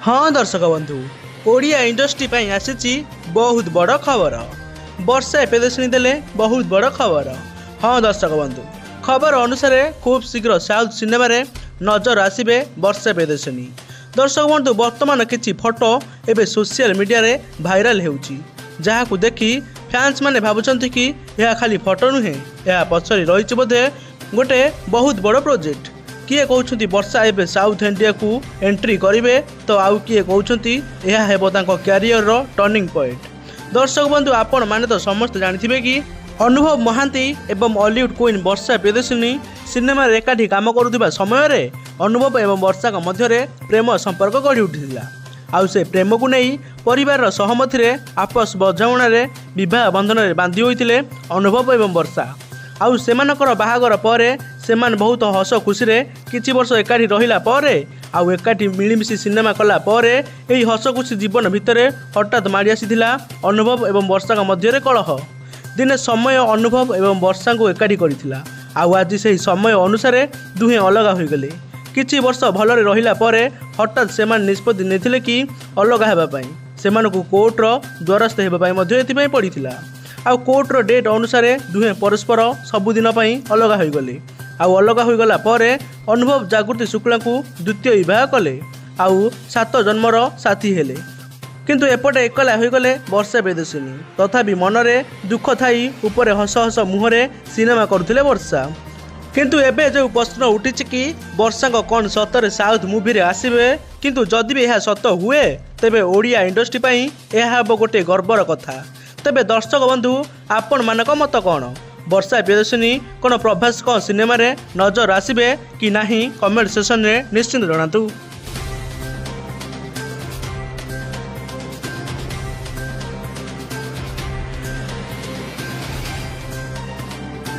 हाँ दर्शक बंधु, ओडिया इंडस्ट्री पर आसी बहुत बड़ खबर। वर्षा प्रियदर्शिनी देले बहुत बड़ खबर। हाँ दर्शक बंधु, खबर अनुसार खूब शीघ्र साउथ सिनेमा रे नजर आसबे वर्षा प्रियदर्शिनी। दर्शक बंधु, वर्तमान किछि फोटो एबे सोशल मीडिया रे भाइराल हेउची, जहाकू देखि फैंस माने भाबुचंती कि यह खाली फोटो नुहे, यह पछरी रही बोधे गोटे बहुत बड़ प्रोजेक्ट। किए कहउछंती वर्षा एबे साउथ इंडिया को एंट्री करिवे, तो आउ किए कहउछंती यह हेबो तांको कैरियर रो टर्निंग पॉइंट। दर्शक बंधु, आपण माने तो समस्त जानिथिबे कि अनुभव महांती एवं हॉलीवुड क्वीन वर्षा प्रियदर्शिनी सिनेमा रे एकाठी काम करुथिबा समय रे अनुभव एवं वर्षा का मध्य रे प्रेम संपर्क गढ़ी उठिथिला। आउ से प्रेम को नहीं परिवार सहमति रे आपस बुझामणा रे विवाह बंधन रे बांधी होइथिले अनुभव एवं वर्षा। आउ सेमानकर बाहागर परे सेमान बहुत हस खुशी रे किछि वर्ष एकाठी रहिला परे आउ एकाठी मिलिमिशि सिनेमा कला परे एही हस खुशी जीवन भितरे हठात माड़ी आसीथिला अनुभव एवं वर्षा का मध्य रे कलह। दिने समय अनुभव एवं वर्षा को एकाठी करिथिला, आउ आज से समय अनुसार दुहे अलग हो गले। किछि वर्ष भलरे रहिला परे हठात सेमान निष्पत्ति नेथिले कि अलग हेबा पई। सेमानकु कोर्ट रो द्वारस्थ हेबा पई मध्य एथिपई पड़िथिला। आउ कोर्ट रो डेट अनुसार दुहे परस्पर सबुदिन पई अलग हो गले। आउ अलग हो गला परे अनुभव जागृति शुक्ला को द्वितीय विवाह कले, आउ 7 जन्मर साथी हेले। किंतु एपटे एकला हो गले वर्षा प्रियदर्शिनी। तथापि मनरे दुख थाई उपरे हस हस मुहरे सिनेमा करुथिले वर्षा। किंतु एबे जो प्रश्न उठी कि वर्षा को कौन सतरे साउथ मूवी रे आसीबे, किंतु जदि भी यह सत हुए तेबे ओडिया इंडस्ट्री पई यह हेबो गोटे गर्वर कथा। तेबे दर्शक बंधु, आपण मानक मत कौन? वर्षा प्रियदर्शिनी कौन प्रभास को सिनेमा रे नजर आसीबे कि नाही? कमेंट सेक्शन रे निश्चिंत जणातु।